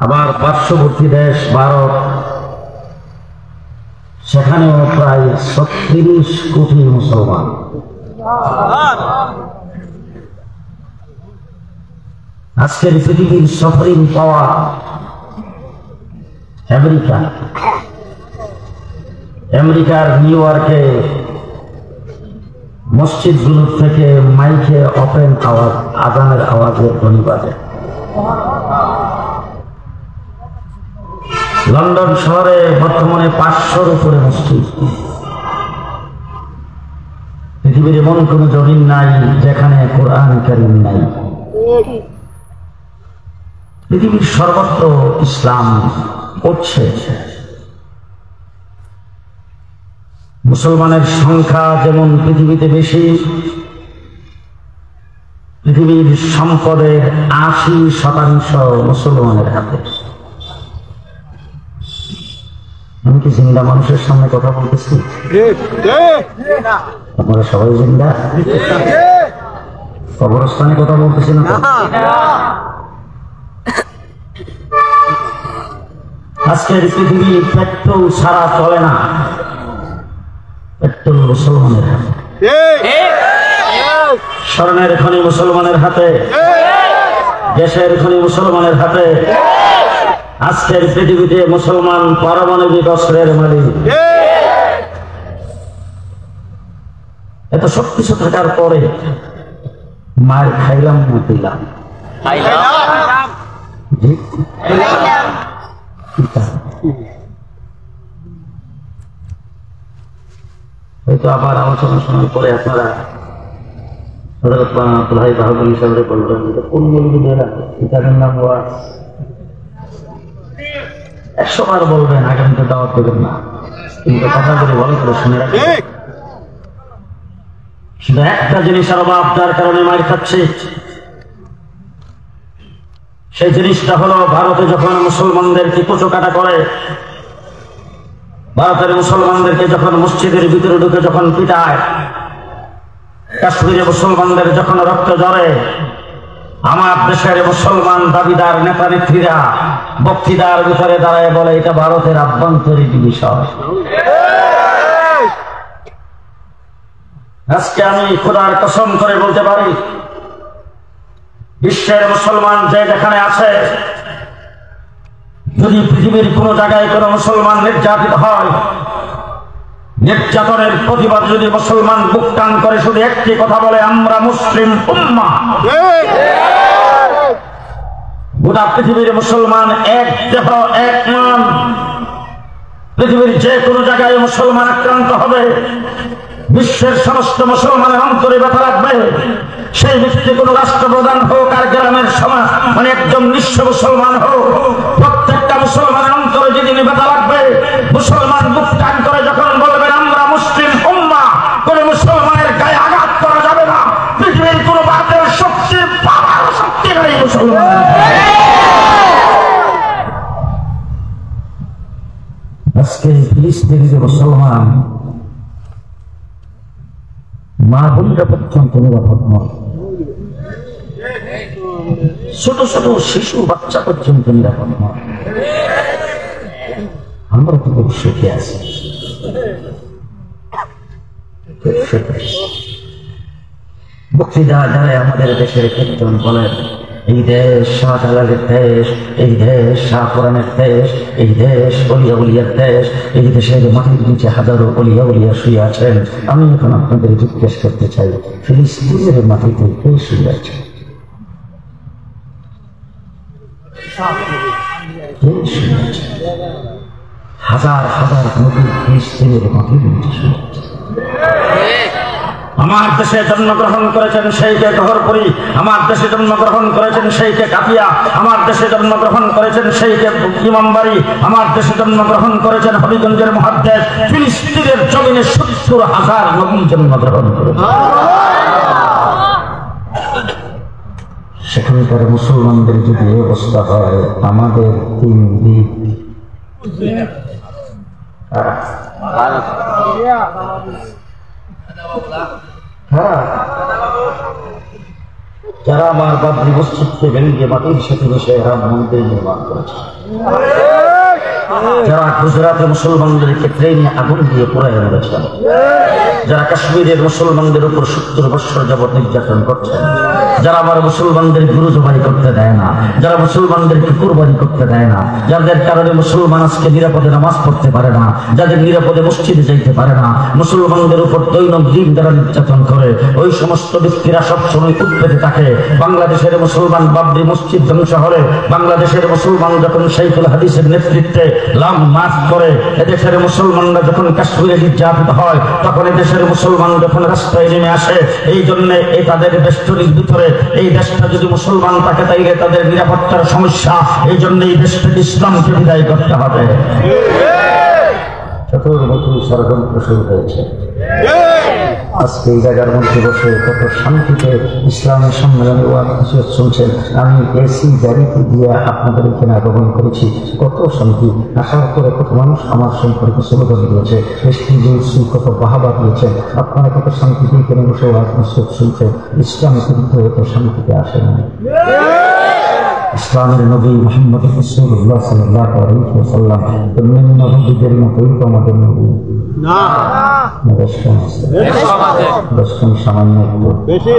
আবার পার্শ্ববর্তী দেশ ভারত, সেখানেও প্রায় ৩৬ কোটি মুসলমান। আজকের পৃথিবীর সফরিং পাওয়া আমেরিকার নিউ ইয়র্কে মসজিদগুলোর থেকে মাইকে ওপেন আওয়াজ, আজানের আওয়াজের ধ্বনি বাজে। লন্ডন শহরে বর্তমানে ৫০০-র উপরে মসজিদ। পৃথিবীর এমন কোন জমিন নাই যেখানে কোরআন কারীম নাই। পৃথিবীর সর্বত্র ইসলাম পড়ছে। মুসলমানের সংখ্যা যেমন পৃথিবীতে বেশি, পৃথিবীর সম্পদের ৮০% মুসলমানের হাতে। আমি কি জিন্দা মানুষের সামনে কথা বলতেছি? আপনারা সবাই জিন্দা? কবরস্থানে কথা বলতেছি না? আজকের পৃথিবী পেট্রোল ছাড়া চলে না। পেট্রোল মুসলমানের হাতে, স্বর্ণের খনি মুসলমানের হাতে, গ্যাসের খনি মুসলমানের হাতে। আজকের পৃথিবীতে মুসলমান পারমাণবিক অস্ত্রের মালিক। এত সবকিছু থাকার পরে মায়ের খাইলাম না দিলাম, হয়তো আবার আলোচনা শোনার পরে আপনারা ভাই বাহুবলী সাহেব বলবেন কোন মৌলবীরা কিতাবের নাম ওয়াজ। ১০০ বার বলবেন, আগামীতে দাওয়াত দেবেন না, কিন্তু কথাগুলো ভালো করে শুনে রাখবেন। শুধু একটা জিনিস আর অভাব, যার কারণে মার খাচ্ছে, সেই জিনিসটা হলো ভারতে যখন মুসলমানদেরকে কুচকাটা করে, ভারতের মুসলমানদেরকে যখন মসজিদের ভিতরে ঢুকে যখন পিটায়, কাশ্মীরে মুসলমানদের যখন রক্ত ঝরে, আমার দেশের মুসলমান দাবিদার নেতা নেত্রীরা বক্তৃতার ভিতরে দাঁড়ায় বলে এটা ভারতের আভ্যন্তরীণ বিষয়। আজকে আমি খোদার কসম করে বলতে পারি, বিশ্বের মুসলমান যে যেখানে আছে, যদি পৃথিবীর কোন জায়গায় কোন মুসলমান নির্যাতিত হয়, নির্যাতনের প্রতিবাদ যদি মুসলমান বুক টান করে শুধু একটি কথা বলে, আমরা মুসলিম উম্মাহ, গোটা পৃথিবীর মুসলমান এক দেহ এক মান। পৃথিবীর যে কোনো জায়গায় মুসলমান আক্রান্ত হবে, বিশ্বের সমস্ত মুসলমানের অন্তরে ব্যথা লাগবে। সেই ব্যক্তি কোন রাষ্ট্রপ্রধান হোক আর গ্রামের সমাজ মানে একজন নিঃস্ব মুসলমান হোক, প্রত্যেকটা মুসলমানের অন্তরে যেদিন ব্যথা লাগবে, মুসলমান বুক টান করে যখন বলবেন আমরা মুসলিম উম্মাহ, কোন মুসলমানের গায়ে আঘাত করা যাবে না। পৃথিবীর কোন বাতের শক্তি পাওয়ার শক্তি নাই মুসলমান। আজকে ফিলিস্তিনের মুসলমান মা বোনরা পর্যন্ত নিরাপদ নয়, ছোট ছোট শিশু বাচ্চা পর্যন্ত নিরাপদ নয়। আমরা তো খুব সুখে আছি। বক্তৃতা দ্বারা আমাদের দেশের একজন বলেন, এই দেশ শাহজালালের দেশ, এই দেশ শাহপুরানের দেশ, এই দেশ অলিয়া উলিয়ার দেশ, এই দেশের মাটির নিচে হাজারো অলিয়া উলিয়া শুয়ে আছেন। আমি এখন আপনাদের জিজ্ঞেস করতে চাই, ফিলিস্তিনের মাটিতে কে শুয়ে আছে? হাজার হাজার নদী ফিলিস্তিনের মাটির নিচে শুয়ে আছে। আমার দেশে জন্মগ্রহণ করেছেন সেইকে গহরপুরি, আমার দেশে জন্মগ্রহণ করেছেন সেইকে কাপিয়া, আমার দেশে জন্মগ্রহণ করেছেন সেইকে ইমামবাড়ি, আমার দেশে জন্মগ্রহণ করেছেন হবিগঞ্জের মুহাদ্দিস। ফিলিস্তিনের জমিনে ৭০,০০০ নবী জন্মগ্রহণ করেছেন। সেখানকার মুসলমানদের যদি এই অবস্থা হয়, আমাদের ৩ দিক যারা আমার বাবরি মসজিদকে ভেঙে মাটির সাথে মিশে রাম মন্দির নির্মাণ করেছে, যারা গুজরাটে মুসলমানদেরকে ট্রেনে আগুন দিয়ে পোড়ায় মেরেছেন, যারা কাশ্মীরের মুসলমানদের উপর 70 বছর যাবৎ নির্যাতন করছেন, যারা আমার মুসলমানদের গুরু জবাই করতে দেয় না, যারা মুসলমানদেরকে কুরবানি করতে দেয় না, যাদের কারণে মুসলমান আজকে নিরাপদে নামাজ পড়তে পারে না, যাদের নিরাপদে মসজিদে যাইতে পারে না, মুসলমানদের উপর দৈনন্দিন যারা নির্যাতন করে, ওই সমস্ত ব্যক্তিরা সবসময় উৎপেতে থাকে। বাংলাদেশের মুসলমান বাবরি মসজিদ ধ্বংস হলে, বাংলাদেশের মুসলমান যখন শাইখুল হাদিসের নেতৃত্বে লাম মার্চ করে, এদেশের মুসলমানরা যখন কাশ্মীরে নির্যাতিত হয়, তখন এদেশের মুসলমান যখন রাস্তায় নেমে আসে, এই জন্য এই তাদের বেষ্টনীর ভিতরে এই দেশটা যদি মুসলমান থাকে তাইলে তাদের নিরাপত্তার সমস্যা, এই জন্য এই দেশ থেকে ইসলামকে বিদায় করতে হবে। চতুর্মুখী ষড়যন্ত্র শুরু হয়েছে। আজকে এই জায়গার মধ্যে বসে কত শান্তিতে ইসলামের সম্মেলনে ওয়াজ শুনছেন। আমি এসি গাড়িতে দিয়ে আপনাদের এখানে আগমন করেছি, কত শান্তি। আসার পরে কত মানুষ আমার সম্পর্কে স্লোগান দিয়েছে, কত বাহাবা দিয়েছেন। আপনারা কত শান্তিতে এখানে বসে ওয়াজ শুনছেন। ইসলামে কিন্তু এত শান্তিতে আসে না। ইসলামের নবী মুহাম্মদ রাসূলুল্লাহ সাল্লাল্লাহু আলাইহি ওয়াসাল্লাম অন্যান্য নবীদের মতোই তো আমাদের নবী না, বেশি সামান্য বেশি।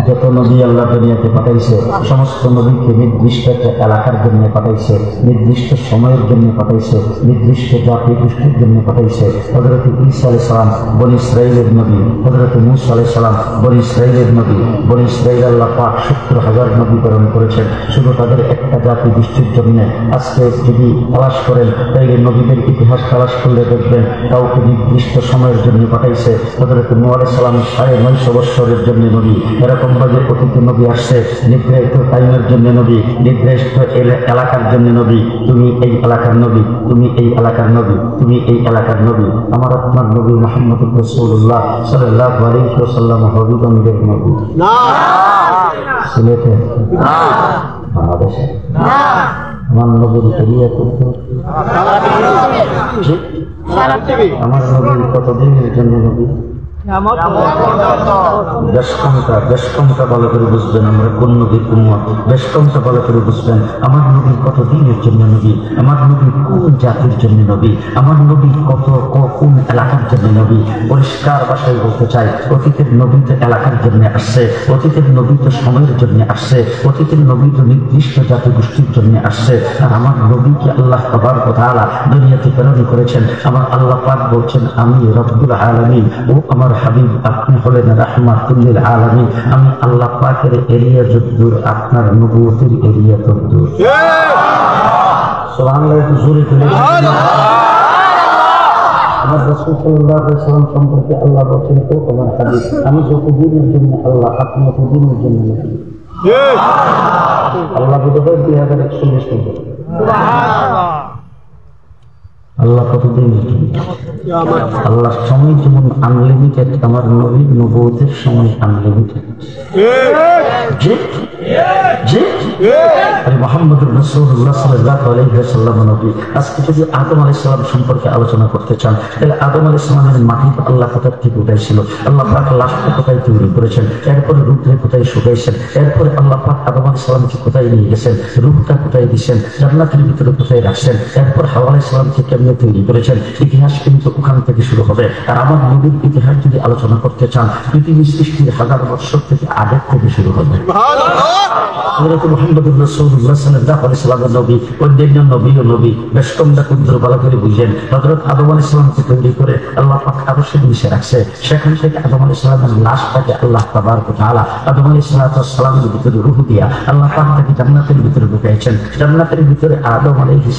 যত নবী আল্লাহ দুনিয়াতে পাঠাইছে, সমস্ত নবীকে নির্দিষ্ট একটা এলাকার জন্য পাঠাইছে, নির্দিষ্ট সময়ের জন্য পাঠাইছে, নির্দিষ্ট জাতি গোষ্ঠীর জন্য পাঠাইছে। হযরত ঈসা আলাইহিস সালাম বনী ইসরাঈলের নবী, হযরত মূসা আলাইহিস সালাম বনী ইসরাঈলের নবী। বনী ইসরাঈল আল্লাহ পাক 70,000 নবী প্রেরণ করেছেন শুধু তাদের একটা জাতি গোষ্ঠীর জন্য। আজকে যদি তালাশ করেন তাইলে নবীদের ইতিহাস তালাশ করলে দেখবেন কাউকে নির্দিষ্ট সময়ের জন্য পাঠাইছে। হযরত নূহ আলাইহিস সালাম 950 বছরের জন্য নবী। এরকম ভাবে প্রতিটি নবী আসছে নির্ধারিত টাইমের জন্য নবী, নির্দিষ্ট এলাকার জন্য নবী। তুমি এই এলাকার নবী, তুমি এই এলাকার নবী, তুমি এই এলাকার নবী। আমার আপনার নবী মুহাম্মদ রাসূলুল্লাহ সাল্লাল্লাহু আলাইহি ওয়াসাল্লাম হবিগঞ্জের নবী না, সিলেটে না, বাংলাদেশে না। আমার নবীর এরিয়া কিন্তু আমার নবীর কতদিনের জন্য নবী? বেশকমটা ভালো করে বুঝবেন। আমরা কোন নবীর উম্মত, বেশকমটা ভালো করে বুঝবেন। আমার নবী কত দিনের জন্য নবী, আমার নবী কোন জাতির জন্য নবী, আমার নবী কোন এলাকার জন্য নবী। পরিষ্কার ভাষায় বলতে চাই, অতীতের নবী তো এলাকার জন্য আসছে, অতীতের নবী তো সময়ের জন্য আসছে, অতীতের নবী তো নির্দিষ্ট জাতি গোষ্ঠীর জন্য আসছে। আর আমার নবীকে আল্লাহ তাবারক ওয়া তাআলা দুনিয়াতে প্রেরণ করেছেন। আমার আল্লাহ পাক বলছেন, আমি রব্বুল আলামিন, ও আমার হাবিব আপনি হলেন রাহমাতুল লিল আলামিন। আমি আল্লাহ পাকের এরিয়া যতদূর, আপনার নবুয়তের এরিয়া ততদূর। সুবহানাল্লাহ। জোরে বলে আমার রাসূল সাল্লাল্লাহু আলাইহি ওয়াসাল্লাম সম্পর্কে আল্লাহ বলেন, ও আমার হাবিব আমি যতদিনের জন্য আল্লাহ, আপনি ততদিনের জন্য নবী। আল্লাহ বলে 2041 পর্যন্ত। আল্লাহ কতদিন? আল্লাহ সময় যেমন আনলিমিটেড, আমার নবীর নবুয়তের সময় আনলিমিটেড। মুহাম্মদুর রাসূলুল্লাহ সাল্লাল্লাহু আলাইহি ওয়াসাল্লাম নবী। আজকে যদি আদম আলাইহিস সালাম সম্পর্কে আলোচনা করতে চান, তাহলে আদম আলাইহিস সালামের মাটি আল্লাহ কোথা থেকে উঠাইছিল? আল্লাহ পাক লাশকে কোথায় তৈরি করেছেন? এরপরে রূপকে কোথায় শুকাইছেন? এরপরে আল্লাহ পাক আদম আলাইহিস সালামকে কোথায় নিয়ে গেছেন? রূপটা কোথায় দিয়েছেন? জান্নাতের ভিতরে কোথায় রাখছেন? এরপর হাওয়া আলাইহিস সালামকে কেমনে তৈরি করেছেন? ইতিহাস কিন্তু ওখান থেকে শুরু হবে। আর আমার নবীর ইতিহাস যদি আলোচনা করতে চান, পৃথিবী সৃষ্টির 1000 বছর থেকে আগের থেকে শুরু হবে। হযরত মুহাম্মদুর রাসূলুল্লাহ সাল্লাল্লাহু আলাইহি ওয়াসাল্লাম নবী, অন্যান্য নবী ও নবী বেশ কমটা ক্ষুদ্র ভালো করে বুঝেন। হযরত আদম আলাইহিস সালামকে তৈরি করে আল্লাহ পাক আরশের নিচে রাখছে। সেখান থেকে আদম আলাইহিস সালামের লাশটাকে আল্লাহ তাবারক ওয়া তাআলা আদম আলাইহিস সালামের ভিতরে রূহ দিয়া আল্লাহ পাক তাকে জান্নাতের ভিতরে ঢুকাইছেন। জান্নাতের ভিতরে আদম আলাইহিস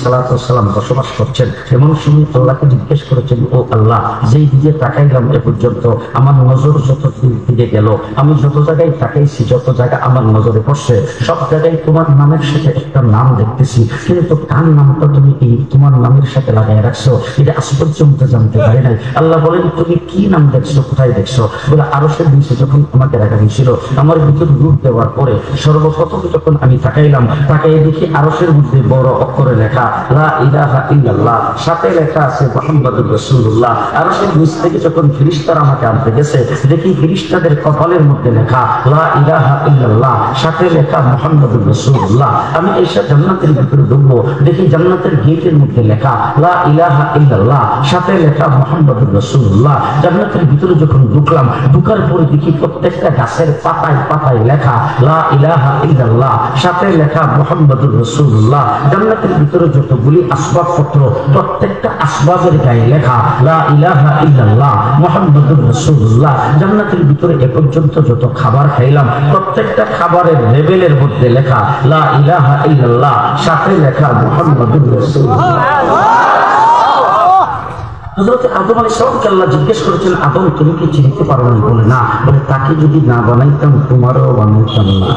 সালাম বসবাস করছেন। এমন সময় আল্লাহকে জিজ্ঞেস করেছেন, ও আল্লাহ, যেই দিকে তাকাইলাম এ পর্যন্ত আমার নজর যত দিকে গেল, আমি যত জায়গায় তাকাইছি, যত জায়গা আমার নজরে পড়ছে, সব জায়গায় তোমার নামের সাথে বসে তার নাম দেখতেছি, কিন্তু কার নামটা তুমি এই তোমার নামের সাথে লাগাই রাখছো, এটা আজ পর্যন্ত জানতে পারি নাই। আল্লাহ বলেন, তুমি কি নাম দেখছো, কোথায় দেখছো? বলে আরশের নিচে যখন আমাকে রাখা হয়েছিল, আমার ভিতর রূপ দেওয়ার পরে সর্বপ্রথম যখন আমি তাকাইলাম, তাকাই দেখি আরশের মধ্যে বড় অক্ষরে লেখা লা ইলাহা ইল্লাল্লাহ, সাথে লেখা আছে মুহাম্মাদুর রাসূলুল্লাহ। আরশের নিচ থেকে যখন ফেরেশতারা আমাকে আনতে গেছে, দেখি ফেরেশতাদের কপালের মধ্যে লেখা লা ইলাহা ইল্লাল্লাহ, সাথে লেখা মুহাম্মাদুর রাসূলুল্লাহ। আমি এসে জান্নাতের ভিতরে ঢুকবো, দেখি জান্নাতের গেটের মধ্যে লেখা লা ইলাহা ইল্লাল্লাহ, সাথে লেখা মুহাম্মাদুর রাসূলুল্লাহ। জান্নাতের ভিতরে যখন ঢুকলাম, ঢুকার পরে দেখি প্রত্যেকটা গাছের পাতায় পাতায় লেখা লা ইলাহা ইল্লাল্লাহ, সাথে লেখা মুহাম্মাদুর রাসূলুল্লাহ। জান্নাতের ভিতরে যতগুলি আসবাবপত্র, প্রত্যেকটা আসবাবের গায়ে লেখা লা ইলাহা ইল্লাল্লাহ মুহাম্মাদুর রাসূলুল্লাহ। জান্নাতের ভিতরে এ পর্যন্ত যত খাবার খাইলাম, প্রত্যেকটা খাবারের লেবেলের মধ্যে লেখা লা ইলাহা ইল্লাল্লাহ, সাথে লেখা মুহাম্মাদুর রাসূলুল্লাহ। হযরত আদম আলাইহিস সালামকে আল্লাহ জিজ্ঞেস করেছেন, আদম তুমি কি চিনতে পারো না? বলে না। বলে তাকে যদি না বানাইতাম তোমারও বানাইতাম না।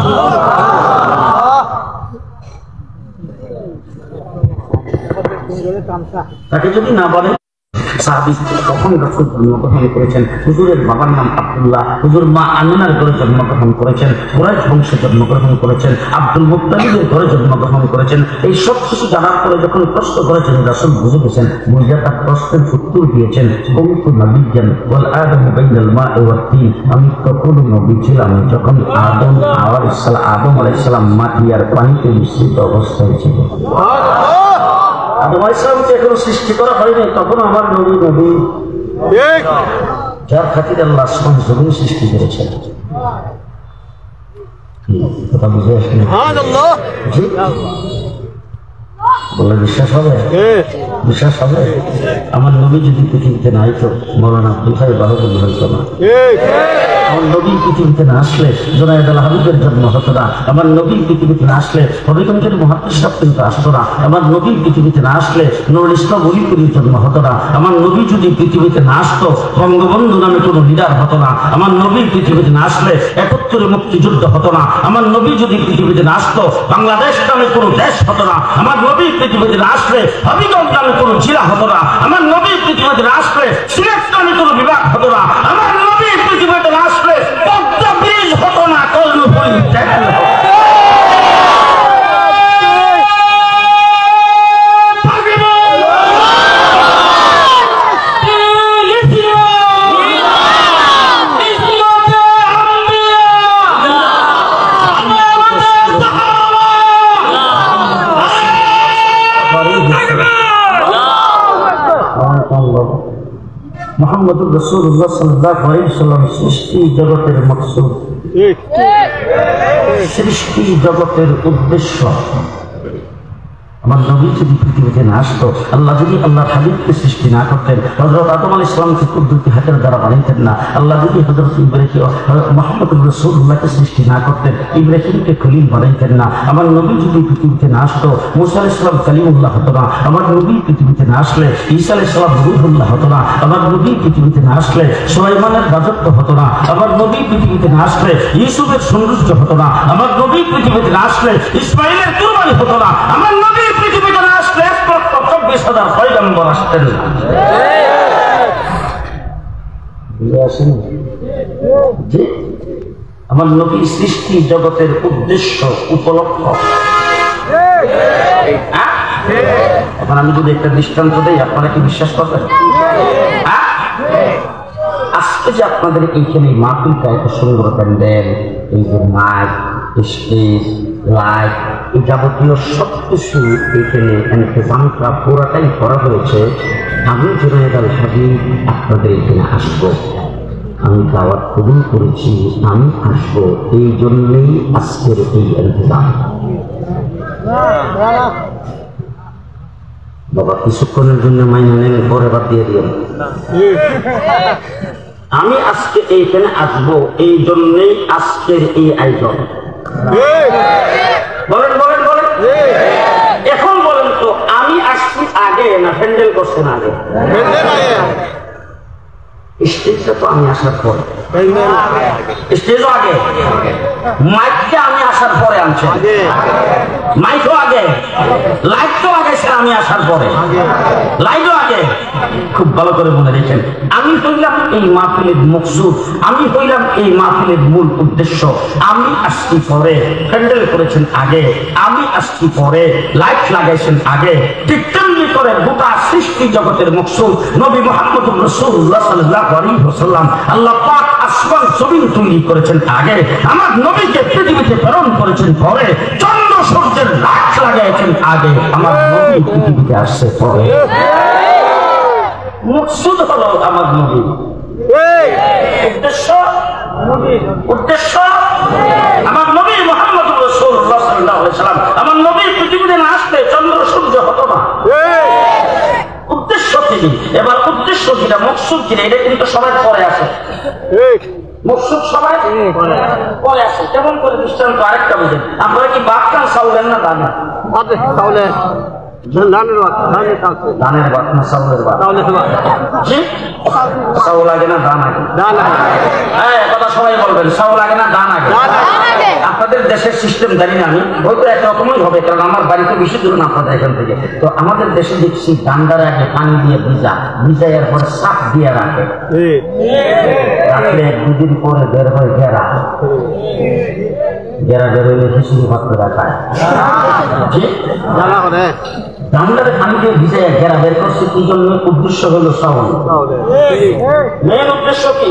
তাকে যদি না বানাই, সাহাবী তখন রাসূল জন্মগ্রহণ করেছেন। হুজুরের বাবার নাম আব্দুল্লাহ, হুজুর মা আমিনার ঘরে জন্মগ্রহণ করেছেন, কুরাইশ বংশে জন্মগ্রহণ করেছেন, আব্দুল মুত্তালিবের ঘরে জন্মগ্রহণ করেছেন। এই সব কিছু জানার পরে যখন প্রশ্ন করেছেন, রাসূল বুঝে গেছেন, বুঝে তার প্রশ্নের উত্তর দিয়েছেন, কুনতু নাবিয়্যান ওয়াল আদামু বাইনাল মা'i ওয়াত তিন। আমি তখন নবী ছিলাম যখন আদম আলাইহিস সালাম মাটি আর পানিতে মিশ্রিত অবস্থায় ছিল। আদম আলাইহিস সালামকে এখনো সৃষ্টি করা হয়নি, তখন আমার নবী যার খাতিরে আল্লাহ আসমান জমিন সৃষ্টি করেছেন। কথা বুঝে আসলে বলে বিশ্বাস হবে? বিশ্বাস হবে? আমার নবী যদি পৃথিবীতে না হইতো, মৌলানা আব্দুল হাই বাহুবলী হইতো না। আমার নবী পৃথিবীতে না আসলে জুনায়েদ আল হাবিবের জন্ম হতো না। আমার নবী পৃথিবীতে না আসলে হবিগঞ্জের মুহাদ্দিস সাহেব কিন্তু আসতো না। আমার নবী পৃথিবীতে না আসলে নুরুল ইসলাম ওলিপুরীর জন্ম হতো না। আমার নবী যদি পৃথিবীতে না আসতো, বঙ্গবন্ধু নামে কোনো লিডার হতো না। আমার নবী পৃথিবীতে না আসলে ৭১ মুক্তিযুদ্ধ হতো না। আমার নবী যদি পৃথিবীতে না আসতো, বাংলাদেশ নামে কোনো দেশ হতো না। আমার নবী পৃথিবীতে না আসলে হবিগঞ্জ নামে কোনো জেলা হতো না। আমার নবী পৃথিবীতে না আসলে সিলেট নামে কোনো বিভাগ হতো না। আমার নবী পৃথিবীতে না আসলে পদ্মা ব্রিজ হতো না, কর্ণফুলী চ্যানেল হতো। মুহাম্মাদুর রাসূলুল্লাহ সাল্লাল্লাহু আলাইহি ওয়াসাল্লাম সৃষ্টি জগতের মকসুদ, সৃষ্টি জগতের উদ্দেশ্য। আমার নবী যদি পৃথিবীতে না আসতো, আল্লাহ যদি আল্লাহর হাবিবকে সৃষ্টি না করতেন, হযরত আদম আলাইহিস সালামকে কুদরতি হাতের দ্বারা বানাইতেন না, আল্লাহ যদি হযরত ইব্রাহিম মুহাম্মদুর রাসূলুল্লাহকে সৃষ্টি না করতেন, ইব্রাহিমকে খলিল বানাইতেন না, আমার নবী যদি পৃথিবীতে না আসতো, মুসা আলাইহিস সালাম কালিমুল্লাহ হতো না, আমার নবী পৃথিবীতে না আসলে ঈসা আলাইহিস সালাম রূহুল্লাহ হতো না, আমার নবী পৃথিবীতে না আসলে সুলাইমানের রাজত্ব হতো না, আমার নবী পৃথিবীতে না আসলে ইউসুফের সৌন্দর্য হতো না, আমার নবী পৃথিবীতে না আসলে ইসমাইলের কুরবানি হতো না, আমার নবী পৃথিবীতে না আসলে ১,২৪,০০০ পয়গম্বর আসতেন না। আমার নবী সৃষ্টি জগতের উদ্দেশ্য, উপলক্ষ। এখন আমি যদি একটা দৃষ্টান্ত দেই, আপনারা কি বিশ্বাস করবেন? আজকে যে আপনাদের এইখানে মাহফিলটা এত সুন্দর প্যান্ডেল, এই যে মাইক, স্টেজ, লাইট, এই যাবতীয় সবকিছু এখানে ইন্তজামটা পুরাটাই করা হয়েছে। আমি জুনায়েদ আল হাবিব আপনাদের এখানে আসবো, আমি দাওয়াত কবুল করেছি, আমি আসবো, এই জন্যই আজকের এই ইন্তজাম। বাবা কিছুক্ষণের জন্য মাইনে নেন, পরে বাদ দিয়ে দিও। আমি আজকে এইখানে আসবো, এই জন্যই আজকের এই আয়োজন। বলেন বলেন বলেন, এখন বলেন তো, আমি আসছি আগে না প্যান্ডেল করছেন আগে? স্টেজটা তো আমি আসার পর। স্টেজও আগে, মাইকটা আমি আসার পরে আনছে, মাইকও আগে, লাইট তো আগে সে আমি আসার পরে, লাইটও আগে। খুব ভালো করে মনে রেখেন, আমি হইলাম এই মাহফিলের মকসুদ, আমি হইলাম এই মাহফিলের মূল উদ্দেশ্য। আমি আসছি পরে, হ্যান্ডেল করেছেন আগে, আমি আসছি পরে, লাইট লাগাইছেন আগে। ঠিক তেমনি করে গোটা সৃষ্টি জগতের মকসুদ নবী মুহাম্মদ রাসূলুল্লাহ সাল্লাল্লাহু আলাইহি ওয়াসাল্লাম আল্লাহ পাক আসমান জমিন তৈরি করেছেন আগে, আমার নবীকে পৃথিবীতে প্রেরণ করেছেন পরে, চন্দ্র সূর্যের লাইট লাগাইছেন আগে, আমার নবী পৃথিবীতে আসছে পরে। মকসুদ হলো আমার নবী, উদ্দেশ্য উদ্দেশ্য আমার নবী মুহাম্মদ রাসূলুল্লাহ সাল্লাল্লাহু আলাইহি ওয়াসাল্লাম, আমার নবী পৃথিবীতে না আসলে চন্দ্র সূর্য হতো না। উদ্দেশ্য কি? এবার উদ্দেশ্য কিনা, মকসুদ কিনা, এটা কিন্তু সবাই পরে আসে। মকসুদ সবাই পরে আসে। কেমন করে দৃষ্টান্ত আরেকটা বুঝেন, আপনারা কি বাক্কান চাউলেন না দানা? ধানের বাদ না চাউলের বাদ? চাউল আগে না ধান আগে? হ্যাঁ, কথা সবাই বলবেন, চাউল আগে না ধান আগে? আপনাদের দেশের সিস্টেম জানি না আমি, হয়তো একরকমই হবে, কারণ আমার বাড়িতে বেশি দূর না আপনাদের এখান থেকে। তো আমাদের দেশে দেখছি ডান্ডারে আগে পানি দিয়ে ভিজাইয়ার পরে সাপ দিয়ে রাখে, রাখলে 2 দিন পরে বের হয় ঘেরা, ঘেরা বের হইলে খিচুড়ি ভাত করে খায়। ডান্ডারে পানি দিয়ে ভিজাইয়া ঘেরা বের করছে কি জন্য? উদ্দেশ্য হলো চাউল, মেন উদ্দেশ্য কি?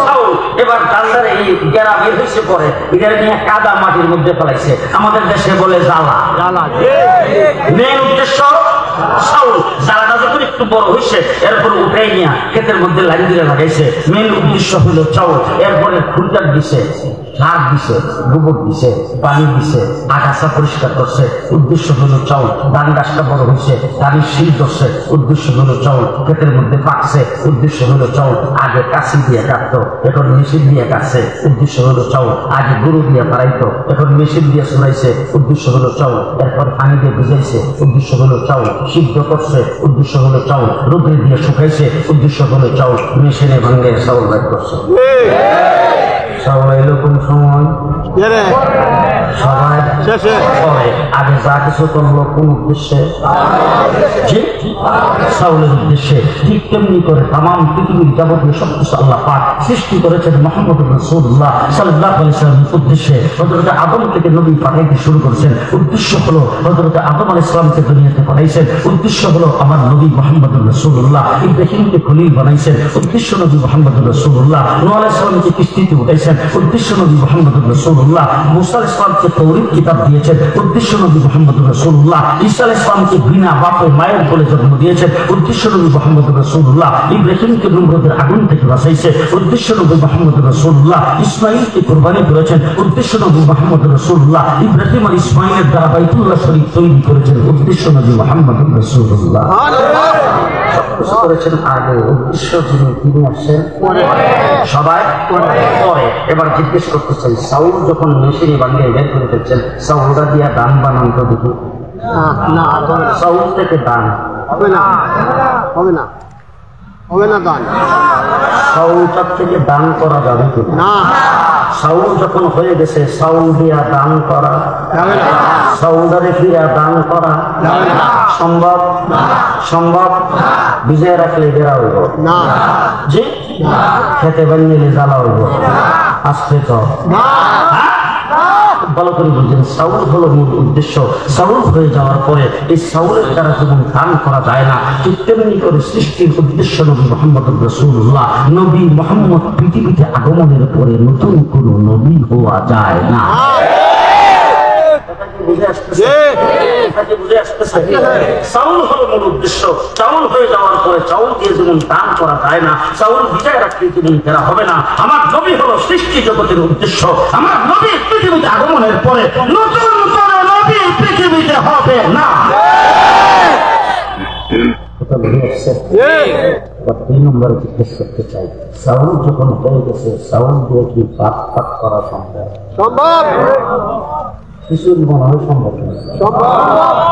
চাউল। এবার ডান্ডারে এই ঘেরা বের হয়েছে পরে এটা নিয়ে কাদা মাটির মধ্যে ফেলাইছে, আমাদের দেশে বলে জ্বালা। মেন উদ্দেশ্য চাউল। জ্বালাটা যখন একটু বড় হয়েছে এরপর উঠাই নিয়ে ক্ষেতের মধ্যে লাইন দিয়ে লাগাইছে, মেন উদ্দেশ্য হলো চাউল। এরপরে খুলটার দিছে, সার দিছে, গোবর দিছে, পানি দিছে, আগাছা পরিষ্কার করছে, উদ্দেশ্য হলো চাউল। ধান গাছটা বড় হয়েছে, ধানের শীল ধরছে, উদ্দেশ্য হলো চাউল। ক্ষেতের মধ্যে পাকছে, উদ্দেশ্য হলো চাউল। আগে কাশি দিয়ে কাটতো, এখন মেশিন দিয়ে কাটছে, উদ্দেশ্য হলো চাউল। আগে গরু দিয়ে বাড়াইতো, এখন মেশিন দিয়ে ছড়াইছে, উদ্দেশ্য হলো চাউল। এরপর পানি দিয়ে ভিজাইছে, উদ্দেশ্য হলো চাউল। সিদ্ধ করছে, উদ্দেশ্য হলো চাউল। রোদে দিয়ে শুকাইছে, উদ্দেশ্য হলো চাউল। মেশিনে ভাঙ্গে চাউল বাইর করছে। চাউল এলো কোন সময়? সবাই পরে। আগে যা কিছু করলো কোন উদ্দেশ্যে? চাউলের উদ্দেশ্যে। ঠিক তেমনি করে তামাম পৃথিবীর যাবতীয় সবকিছু আল্লাহ পাক সৃষ্টি করেছেন মুহাম্মদ রাসূলুল্লাহ সাল্লাল্লাহু আলাইহি ওয়াসাল্লামের উদ্দেশ্যে। হযরত আদম থেকে নবী পাঠাইতে শুরু করেছেন, উদ্দেশ্য হলো হযরত আদম আলাইহিস সালামকে দুনিয়াতে পাঠাইছেন, উদ্দেশ্য হলো আমার নবী মুহাম্মদ রাসূলুল্লাহ। ইব্রাহিমকে খলিল বানাইছেন, উদ্দেশ্য নবী মুহাম্মদ রাসূলুল্লাহ। নূহ আলাইহিস সালামকে কিস্তিতে উঠাইছেন, উদ্দেশ্য নবী মুহাম্মদ রাসূলুল্লাহ। মুসা আলাইহিস সালামকে তাওরীত কিতাব দিয়েছেন, উদ্দেশ্য নবী মুহাম্মদ রাসূলুল্লাহ। ঈসা আলাইহিস সালামকে বিনা বাপে মায়ের কোলে জন্ম দিয়েছেন, উদ্দেশ্য নবী মুহাম্মদ রাসূলুল্লাহ। ইব্রাহিমকে নমরুদের আগুন থেকে বাঁচাইছে, উদ্দেশ্য নবী মুহাম্মদ রাসূলুল্লাহ। ইসমাঈলকে কুরবানি করেছেন, উদ্দেশ্য নবী মুহাম্মদ রাসূলুল্লাহ। ইব্রাহিম আর ইসমাঈলের দ্বারা বাইতুল্লাহ শরীফ তৈরি করেছেন, উদ্দেশ্য নবী মুহাম্মদ রাসূলুল্লাহ। সবকিছু করেছেন আগে, উদ্দেশ্য তিনি আসছেন সবাই পরে। এবার জিজ্ঞেস করতে চাই, চাউল যখন মেশিনে বানিয়ে বের করে ফেলছেন, চাউলটা দিয়া দান বানান তো দেখি। চাউল থেকে দান হবে না, হবে না, হবে না দান। চাউলটার থেকে দান করা যাবে কি না? চাউল যখন হয়ে গেছে চাউল দিয়া দান করা যাবে না, চাউলটারে ফিরা দান করা সম্ভব? সম্ভব? ভিজে রাখলে বেড়া হইব না, জি খেতে বানিয়ে জ্বালা হইব, আসতে তো ভালো করে বুঝছেন। চাউল হলো মূল উদ্দেশ্য। চাউল হয়ে যাওয়ার পরে এই চাউলের দ্বারা যেমন দান করা যায় না, ঠিক তেমনি করে সৃষ্টির উদ্দেশ্য নবী মুহাম্মদ রাসূলুল্লাহ। নবী মুহাম্মদ পৃথিবীতে আগমনের পরে নতুন কোনো নবী হওয়া যায় না। চাউল হলো মূল উদ্দেশ্য। চাউল হয়ে যাওয়ার পরে চাউল দিয়ে যেমন দান করা যায় না, চাউল ভিজায় রাখতে তেমন করা হবে না। আমার নবী হলো সৃষ্টি জগতের উদ্দেশ্য। আমার নবী পৃথিবীতে আগমনের পরে নতুন করে নবী পৃথিবীতে হবে না। তিন নম্বরে জিজ্ঞেস করতে চাই, চাউল যখন হয়ে গেছে চাউল দিয়ে কি পাক পাক করা সম্ভব? সম্ভব। খিচুড়ি মনে হয় সম্ভব না,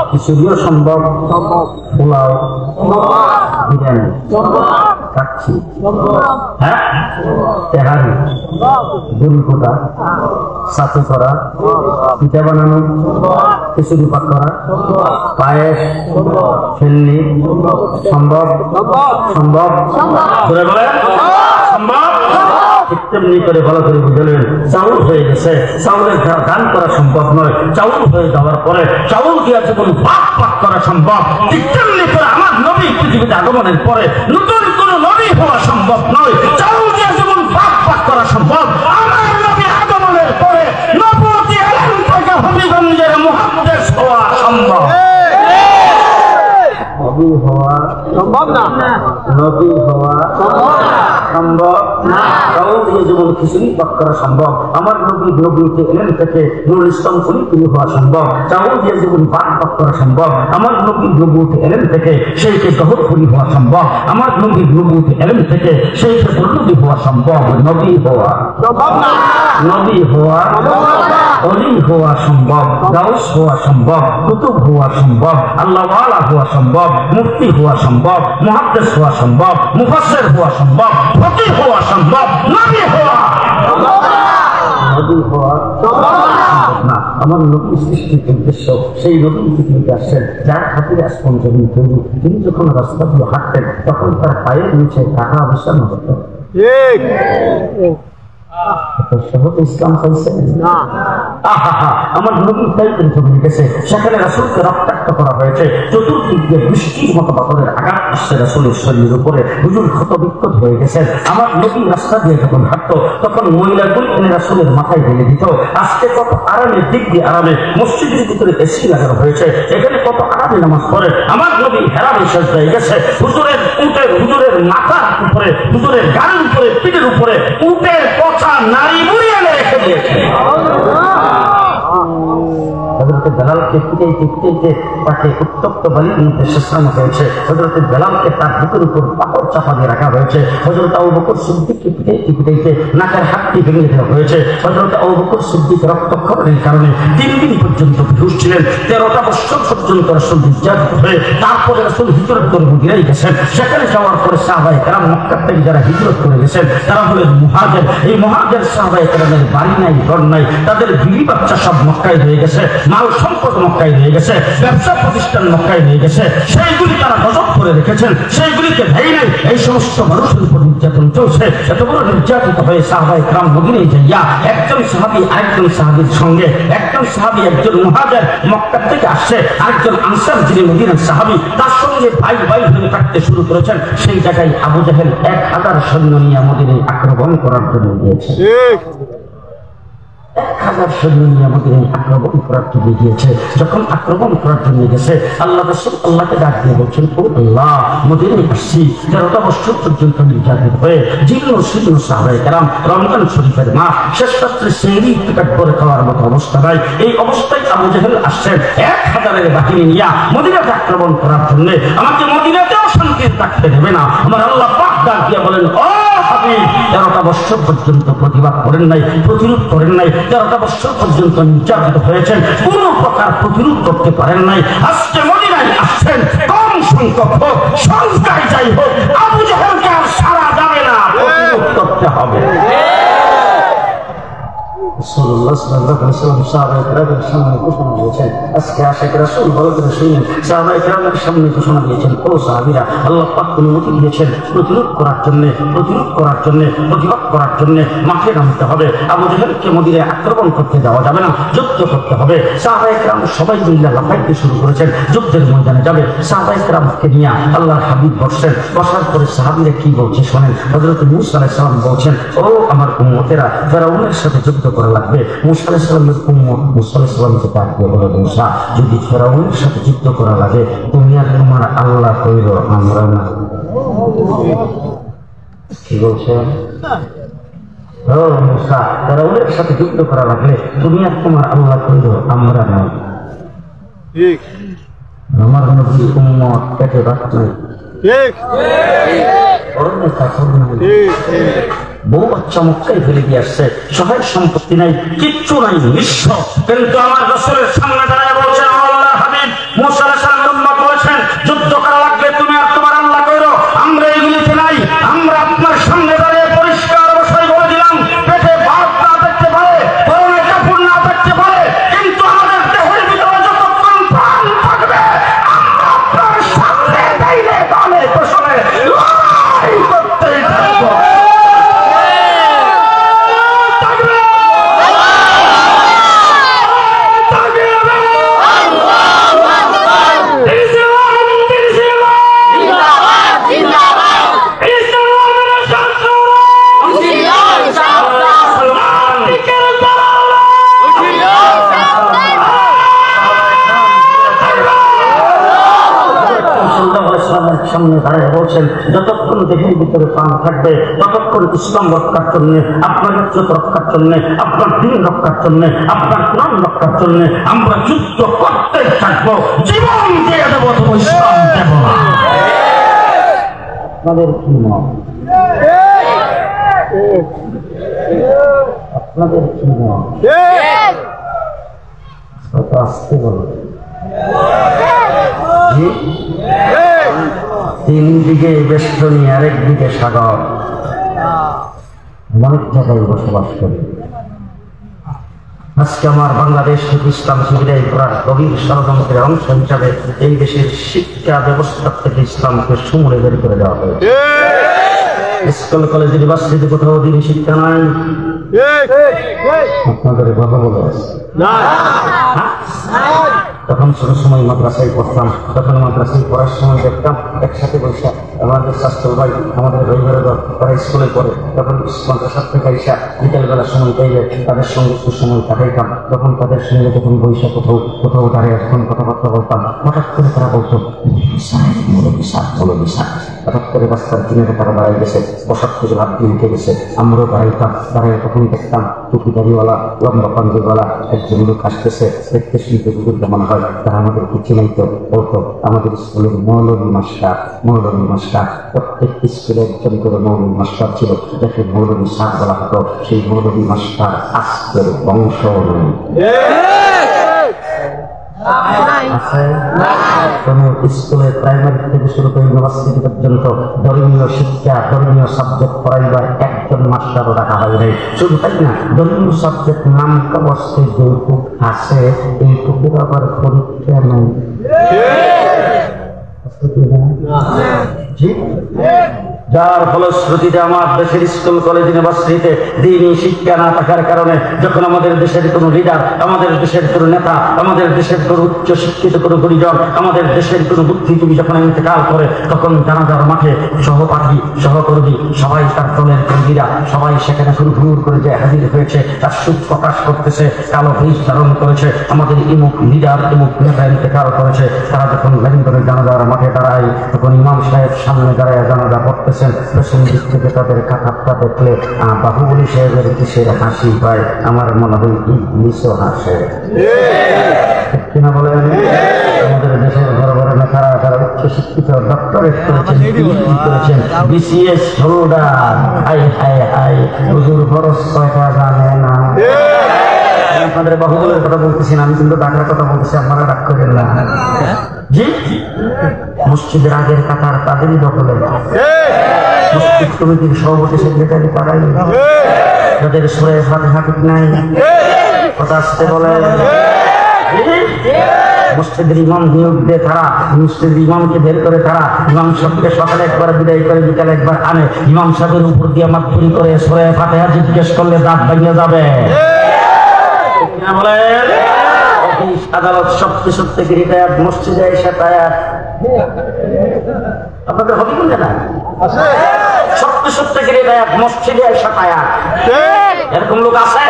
খিচুড়িও সম্ভব, পোলাও, বিরিয়ানি, কাচ্ছি, হ্যাঁ, তেহারি, গুড়ি কোটা, সাথে করা, পিঠা বানানো, খিচুড়ি পাক করা, পায়েস, ফেলনি, সম্ভব সম্ভব করে বলে সম্ভব। তেমনি করে ভালো করে বুঝলেন, চাউল হয়ে গেছে, চাউলের দান করা সম্ভব নয়, চাউল হয়ে যাওয়ার পরে চাউল দিয়ে যখন ভাত পাক করা সম্ভব, ঠিক তেমনি করে আমার নবী পৃথিবীতে আগমনের পরে নতুন কোন নবী হওয়া সম্ভব নয়। চাউল দিয়ে যেমন ভাত পাক করা সম্ভব, আমার নবী আগমনের পরে নবুয়তি এলেন থেকে হবিগঞ্জের মুহাদ্দিস হওয়া সম্ভব। নবী হওয়া সম্ভব না, নবী হওয়া সম্ভব না। চাউল দিয়ে যেমন খিচুড়ি পাক করা সম্ভব, আমার নবী নবীতে এলেন থেকে নুরুল ইসলাম কুলি হওয়া সম্ভব। চাউল দিয়ে যেমন ভাত পাক করা সম্ভব, আমার নবী নবীতে এলেন থেকে সেইকে গহরপুরি হওয়া সম্ভব। আমার নবী নবীতে এলেন থেকে সেইকে বল্লভী হওয়া সম্ভব। নবী হওয়া সম্ভব না, নবী হওয়া অলি হওয়া সম্ভব, গাউস হওয়া সম্ভব, কুতুব হওয়া সম্ভব, আল্লাহওয়ালা হওয়া সম্ভব, মুফতি হওয়া সম্ভব, মুহাদ্দিস হওয়া সম্ভব, মুফাসসির হওয়া সম্ভব, ফকিহ হওয়া সম্ভব। নবী হওয়া নবী হওয়া সম্ভব না। আমার নবী সৃষ্টির উদ্দেশ্য সেই নবী পৃথিবীতে আসছেন যার খাতিরে আসমান জমিন তৈরি। তিনি যখন রাস্তা দিয়ে হাঁটতেন তখন তার পায়ের নিচে টাকা অবস্থান হতো। ইসলাম আমার নবীর দায়িত্ব জমে গেছে, সেখানে রাসূলকে রক্তাক্ত করা হয়েছে, চতুর্দিক দিয়ে বৃষ্টির মতো বাদলের আঘাত আসছে রাসূলের শরীরের উপরে, হুজুর ক্ষতবিক্ষত হয়ে গেছেন। আমার নবী রাস্তা দিয়ে যখন হাঁটতো তখন মহিলাগুলি এনে রাসূলের মাথায় ঢেলে দিত। আজকে কত আরামে, দিক দিয়ে আরামে মসজিদের ভিতরে এসি লাগানো হয়েছে, এখানে কত আরামে নামাজ পড়ে। আমার নবী হেরামে সেজদায় গেছে, হুজুরের উটের, হুজুরের মাথার উপরে, হুজুরের গাড়ির উপরে, পিঠের উপরে উটের পচা নারী বুড়িয়ে রেখে দিয়েছে। হযরত বেলালকে পিটাইতে পিটাইতে তাকে উত্তপ্ত বালির মধ্যে শেষরানো হয়েছে। হযরত বেলালকে তার বুকের উপর পাথর চাপা দিয়ে রাখা হয়েছে। হযরত আবু বকর সিদ্দিককে পিটাইতে পিটাইতে নাকের হাড়টি ভেঙে দেওয়া হয়েছে। হযরত আবু বকর সিদ্দিক রক্তক্ষরণের কারণে 3 দিন পর্যন্ত বেহুশ ছিলেন। 13টা বছর পর্যন্ত রাসূল নির্যাতিত হয়ে তারপরে রাসূল হিজরত করে মদিনায় গেছেন। সেখানে যাওয়ার পরে সাহাবায়ে কেরাম, মক্কা থেকে যারা হিজরত করে গেছেন তারা হলেন মুহাজির। এই মুহাজির সাহাবায়ে কেরামের বাড়ি নাই, ঘর নাই, তাদের বিবি বাচ্চা সব মক্কায় হয়ে গেছে, মাল সম্পদ মক্কায় হয়ে গেছে, ব্যবসা প্রতিষ্ঠান মক্কায় হয়ে গেছে, সেইগুলি তারা গজব করে রেখেছেন, সেইগুলিকে ভেঙে নেই। এই সমস্ত মানুষের উপর নির্যাতন চলছে। এত বড় নির্যাতিত হয়ে সাহাবায়ে কেরাম মদিনায় যাইয়া একজন সাহাবী আরেকজন সাহাবীর সঙ্গে, একজন সাহাবী একজন মুহাজির মক্কা থেকে আসছে, আরেকজন আনসার যিনি মদিনার সাহাবী, তার সঙ্গে ভাই ভাই হয়ে থাকতে শুরু করেছেন। সেই জায়গায় আবু জাহেল 1000 সৈন্য নিয়ে মদিনায় আক্রমণ করার জন্য গিয়েছে। 1000 সৈন্য নিয়ে মদিনায় আক্রমণ করার জন্য গিয়েছে। যখন আক্রমণ করার জন্য গেছে, আল্লাহ রাসূল আল্লাহকে ডাক দিয়ে বলছেন, ও আল্লাহ, মদিনায় আসছি 13টা বছর পর্যন্ত নির্যাতিত হয়ে জীর্ণ শীর্ণ সাহাবায়ে কেরাম, রমজান শরীফের মাস, শেষ রাত্রে সেহরি পেট ভরে খাওয়ার মতো অবস্থা নাই। এই অবস্থায় আবু জাহেল আসছেন 1000-এর বাহিনী নিয়ে মদিনাতে আক্রমণ করার জন্য। আমাকে মদিনাতেও শান্তি থাকতে দেবে না। আমার আল্লাহ পাক ডাক দিয়ে বলেন, ও হাবিব, 13টা বছর পর্যন্ত প্রতিবাদ করেন নাই, প্রতিরোধ করেন নাই, 13টা বছর পর্যন্ত নির্যাতিত হয়েছেন, কোন প্রকার প্রতিরোধ করতে পারেন নাই। আজকে মদিনায় আসছেন, কম সংখ্যক হোক, সংখ্যায় যাই হোক, আবু জাহেলকে আর সারা যাবে না, প্রতিরোধ করতে হবে। রাসূলুল্লাহ সাল্লাল্লাহু আলাইহি ওয়াসাল্লাম সাহাবায়ে কেরামের সামনে ঘোষণা দিয়েছেন। আজকে আশিক রাসূল ভালো করে শুনুন, সাহাবায়ে কেরামের সামনে ঘোষণা দিয়েছেন, ও সাহাবীরা, আল্লাহ পাক অনুমতি দিয়েছেন প্রতিরোধ করার জন্য, প্রতিবাদ করার জন্য মাঠে নামতে হবে। আবু জাহেলকে মদিনায় আক্রমণ করতে দেওয়া যাবে না, যুদ্ধ করতে হবে। সাহাবায়ে কেরাম সবাই মিলে লাফাইতে শুরু করেছেন, যুদ্ধের ময়দানে যাবে। সাহাবায়ে কেরামকে নিয়ে আল্লাহর হাবিব বসছেন। বসার পরে সাহাবীরা কি বলছে শোনেন। হযরত মূসা আলাইহিস সালাম বলছেন, ও আমার উম্মতেরা, ফেরাউনের সাথে যুদ্ধ করা লাগবে। মূসা আলাইহিস সালামের উম্মত মুসা আলাইহিস সালামকে ডাক দিয়ে বলে, মূসা, যদি ফেরাউনের সাথে যুদ্ধ করা লাগে, তুমি আর তোমার আল্লাহ কইরো, আমরা না। কি বলছে? ও মূসা, ফেরাউনের সাথে যুদ্ধ করা লাগলে তুমি আর তোমার আল্লাহ কইরো, আমরা না। ঠিক, আমার নবী উম্মত পেটে ভাত নাই, ঠিক, পরনে কাপড় নাই, ঠিক, বউ বাচ্চা মক্কায় ফেলে দিয়ে আসছে, সহায় সম্পত্তি নাই, কিচ্ছু নাই, নিঃস্ব। কিন্তু আমার রাসূলের সামনে দাঁড়িয়ে বলছেন, আল্লাহর হাবিব মূসা আলাইহিস সালাম উম্মত বলেছেন, যুদ্ধ করা লাগবে তুমি আর তোমার আল্লাহ কইরো, আমরা এগুলিতে নাই। সামনে দাঁড়িয়ে বলছেন, যতক্ষণ দেহের ভিতরে প্রাণ থাকবে ততক্ষণ ইসলাম রক্ষার জন্য, আপনার ইজ্জত রক্ষার জন্য, আপনার দিন রক্ষার জন্য, আপনার কোরআন রক্ষার জন্য আমরা যুদ্ধ করতে থাকবো, জীবন দিয়ে দেবো, তবু ইসলাম দেব না। আপনাদের কি মত? আপনাদের কি মত? আসতে বলুন। তিন দিকে বেষ্টনী, আরেক দিকে সাগর, অনেক জায়গায় বসবাস করি। আজকে আমার বাংলাদেশ ইসলাম শিবিরে করার গভীর ষড়যন্ত্রের অংশ হিসাবে এই দেশের শিক্ষা ব্যবস্থা থেকে ইসলামকে সমূলে বের করে দেওয়া হয়েছে। স্কুল কলেজ ইউনিভার্সিটি কোথাও দিন শিক্ষা নাই। আপনাদের কথা বলে তখন ছোট সময় মাদ্রাসায় পড়তাম, তখন মাদ্রাসায় পড়ার সময় দেখতাম একসাথে বসে আমাদের স্বাস্থ্য ভাই, আমাদের ভাইয়েরা তারা স্কুলে পড়ে, তখন মাদ্রাসার থেকে আইসা বিকেলবেলা সময় পাইলে তাদের সঙ্গে একটু সময় কাটাইতাম। তখন তাদের সঙ্গে যখন বৈশা কোথাও কোথাও দাঁড়িয়ে তখন কথাবার্তা বলতাম। হঠাৎ করে তারা বলতো হঠাৎ করে রাস্তার কিনারে তারা দাঁড়াই গেছে, বসার থেকে ভাত দিয়ে উঠে গেছে, আমরাও দাঁড়াইতাম। দাঁড়িয়ে তখন দেখতাম টুপি দাড়িওয়ালা লম্বা পাঞ্জাবিওয়ালা একজন লোক আসতেছে, দেখতে শুনতে বুঝতে মনে হয় তারা আমাদেরকে চিনাইতো, বলতো আমাদের স্কুলের মৌলভী মাস্টার, মৌলভী মাস্টার। প্রত্যেক স্কুলে একজন করে মৌলভী মাস্টার ছিল, যাকে মৌলভী স্যার বলা হতো। সেই মৌলভী মাস্টার আজকের বংশ নেই। স্কুলে প্রাইমারি থেকে শুরু করে ইউনিভার্সিটি পর্যন্ত ধর্মীয় শিক্ষা, ধর্মীয় সাবজেক্ট পড়াইবার একজন মাস্টারও রাখা হয় নাই। শুধু তাই না, ধর্মীয় সাবজেক্ট নাম অবস্থে যেটুক আছে এইটুকুর আবার পরীক্ষা নেই। যার ফলশ্রুতিতে আমার দেশের স্কুল কলেজ ইউনিভার্সিটিতে দ্বীনি শিক্ষা না থাকার কারণে যখন আমাদের দেশের কোনো লিডার, আমাদের দেশের কোনো নেতা, আমাদের দেশের কোনো উচ্চ শিক্ষিত কোনো গুণীজন, আমাদের দেশের কোনো বুদ্ধিজীবী যখন ইন্তেকাল করে, তখন জানাজার মাঠে সহপাঠী, সহকর্মী, সবাই তার দলের কর্মীরা সবাই সেখানে হুড় করে যে হাজির হয়েছে, তার সুখ প্রকাশ করতেছে, কালো বীজ ধারণ করেছে, আমাদের ইমুক লিডার, ইমুক নেতা ইন্তেকাল করেছে। তারা যখন লাইন করে জানাজার মাঠে দাঁড়ায়, তখন ইমাম সাহেব সামনে দাঁড়ায় জানাজা পড়তেছেন। পেছন দিক থেকে তাদের কাঁথাটা দেখলে বাহুবলী সাহেবের কিসের হাসি পায়, আমার মনে হয় ইবলিসও হাসে, কিনা বলেন? আমাদের দেশের বড় বড় নেতারা যারা উচ্চ শিক্ষিত, ডক্টরেট করেছেন, পিএইচডি করেছেন, BCS holder, high high high, হুজুর খরচ কয়টা জানে না। আপনাদের বাহুবলের কথা বলতেছি না, আমি কিন্তু ঢাকার কথা বলতেছি, আপনারা রাগ করেন না। জি, মসজিদের আগের কাতার তাদেরই দখলে, মসজিদ কমিটির সভাপতি সেক্রেটারি তারাই, যাদের সুরে হাতে হাতিক নাই, কথা আসতে বলে। মসজিদের ইমাম নিয়োগ দিয়ে তারা, মসজিদের ইমামকে বের করে তারা, ইমাম সাহেবকে সকালে একবার বিদায় করে বিকালে একবার আনে, ইমাম সাহেবের উপর দিয়ে মাতবুরি করে সুরে ফাতিহা জিজ্ঞেস করলে দাঁত ভেঙে যাবে। আদালত সব কিছুর থেকে রিটায়ার, মসজিদে এসে টায়ার। আপনাদের হবে কোন জায়গায়? সব কিছুর থেকে রিটায়ার, মসজিদে এসে টায়ার। এরকম লোক আছে?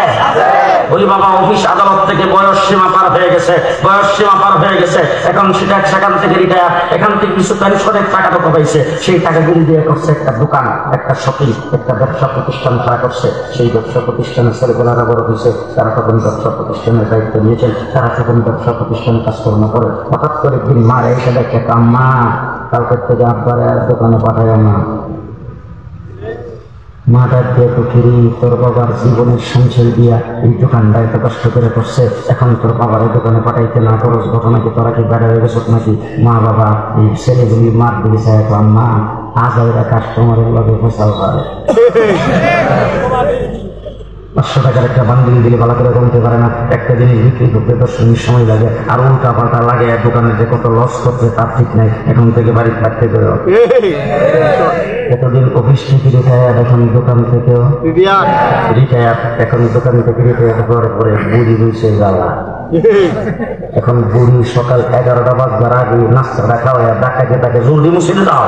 বলি বাবা, অফিস আদালত থেকে বয়স সীমা পার হয়ে গেছে, বয়স সীমা পার হয়ে গেছে, এখন সেটা সেখান থেকে রিটায়ার, এখান থেকে কিছু পেনশনের টাকা তো পাইছে, সেই টাকাগুলি দিয়ে করছে একটা দোকান, একটা শপিং, একটা ব্যবসা প্রতিষ্ঠান তারা করছে। সেই ব্যবসা প্রতিষ্ঠানের ছেলেবেলারা বড় হয়েছে, তারা তখন ব্যবসা প্রতিষ্ঠানের দায়িত্ব নিয়েছেন, তারা তখন ব্যবসা প্রতিষ্ঠানে কাজকর্ম করে। হঠাৎ করে একদিন মারা এসে দেখে, মা কালকের থেকে আব্বার দোকানে পাঠায় না। মাটা দিয়ে তো ফিরি, তোর বাবার জীবনের সঞ্চয় দিয়া এই দোকানটা এত কষ্ট করে করছে, এখন তোর বাবার এই দোকানে পাঠাইতে না খরচ, ঘটনা কি তোরা কি বেড়া হয়ে গেছ নাকি? মা বাবা এই ছেলেগুলি মার দিকে চায়, মা আজ ওরা কাস্টমারের লগে ফেসাল হয়। 500 টাকার একটা বান্ডিল দিলে ভালো করে কমতে পারে না, একটা জিনিস বিক্রি করতে 10 মিনিট সময় লাগে, আর উল্টা পাল্টা লাগে, দোকানে যে কত লস করছে তার ঠিক নাই। এখন থেকে বাড়ির থাকতে করে এতদিন অফিস থেকে রিটায়ার, এখন দোকান থেকেও রিটায়ার, এখন দোকান থেকে রিটায়ার করার পরে বুড়ি হয়েছে জ্বালা। এখন বুড়ি সকাল 11টা বাজবার আগে নাস্তাটা খাওয়া ডাকাকে তাকে জলদি মুছিয়ে দাও,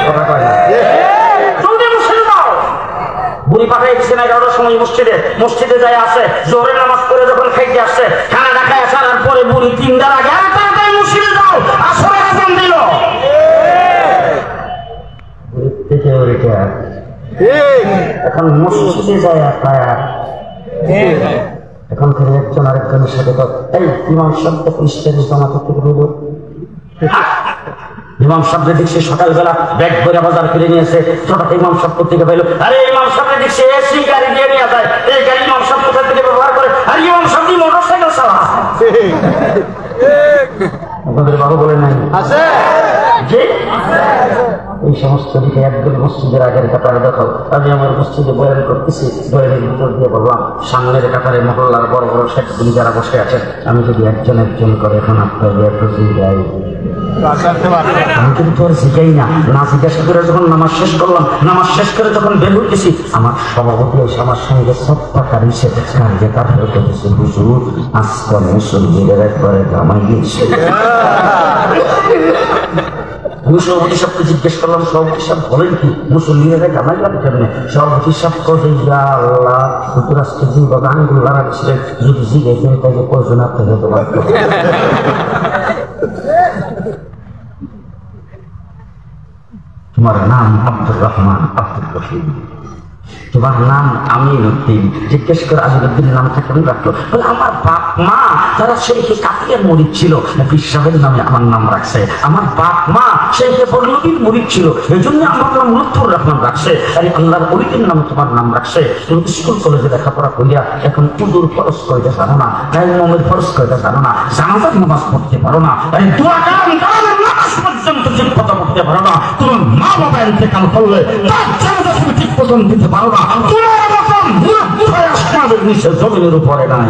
কথা কয় না, বুড়ি পাঠাই দিচ্ছে না 11টার সময় মসজিদে, মসজিদে যায় আসে, জোহরের নামাজ পড়ে যখন খাইতে আসছে, খানা ঢাকায় আসার পরে বুড়ি 3টার আগে তাড়াতাড়ি মসজিদে যাও, আসরে আজান দিল। এখন মসজিদে যায় এখন থেকে একজন আরেকজনের সাথে এই ইমাম সাহেব খ্রিস্টান জামাত থেকে বলবো ইমাম সাহেব দেখছি সকালবেলা ব্যাগ ভরে বাজার ফিরে নিয়েছে ছোটটা ইমাম সাহেব থেকে পেলো আরে ইমাম সাহেব দেখছি এসি গাড়ি দিয়ে নিয়ে যায় এই গাড়ি ইমাম সাহেব কোথা থেকে ব্যবহার করে আর ইমাম সাহেব মোটর সাইকেল চালা আপনাদের বাবা বলে নাই আছে যে এই সমস্ত দিকে একদম মসজিদের আগের কাতারে দেখো আমি আমার মসজিদে বয়ান করতেছি বয়ানের ভিতর দিয়ে বললাম সামনের কাতারে মহল্লার বড় বড় শেখগুলি যারা বসে আছেন আমি যদি একজন একজন করে এখন আপনার যাই আমি কিন্তু তোর শিখাই না জিজ্ঞাসা করে যখন নামাজ শেষ করলাম নামাজ শেষ করে যখন বের হইতেছি আমার সভাপতি এসে আমার সঙ্গে সবটা কারিছে কারণে তারপরে করতেছে হুজুর আজকে মুসল্লিদের একবারে জামাই গিয়েছে আমি সভাপতি সাহেবকে জিজ্ঞেস করলাম সভাপতি সাহেব বলেন কি মুসল্লিরা জামাই গেল কেমনে সভাপতি সাহেব কে আল্লাহ হুজুর আজকে জিবাদ আঙ্গুল লাগাচ্ছিলেন যদি জিজ্ঞেস তাই কয়জন আপনাকে তোমার তোমার নাম আব্দুর রহমান আব্দুর রহিম তোমার নাম আমিনুদ্দিন জিজ্ঞেস করে আমিনুদ্দিন নামটা কেন রাখলো বলে আমার বাপ মা তারা সেইকে কাতিয়ের মুরিদ ছিল বিশ্বাসের নামে আমার নাম রাখছে আমার বাপ মা সেইকে বল্লভীর মুরিদ ছিল এই জন্য আমার নাম লুৎফুর রহমান রাখছে আর আল্লাহর অলিদের নাম তোমার নাম রাখছে তুমি স্কুল কলেজে লেখাপড়া করিয়া এখন উজুর ফরজ কইতে জানো না তাইমুমের ফরজ কইতে জানো না জানাজার নামাজ পড়তে পারো না এই দোয়া কালাম কালামের নামাজ পর্যন্ত ঠিক কথা পড়তে পারো না তোমার মা বাবা ইন্তেকাল করলে তার জানাজা তুমি ঠিক পর্যন্ত দিতে পারো না জমিনের উপরে নাই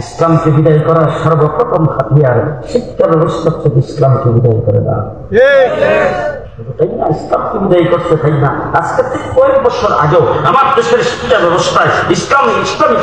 ইসলামকে বিদায় করার সর্বপ্রথম হাতিয়ার শিক্ষা ব্যবস্থা থেকে ইসলামকে বিদায় করে না ইসলামকে বিদায় করতে চাই না আজকে থেকে কয়েক বছর আগেও আমার দেশের শিক্ষা ব্যবস্থায় ইসলামিক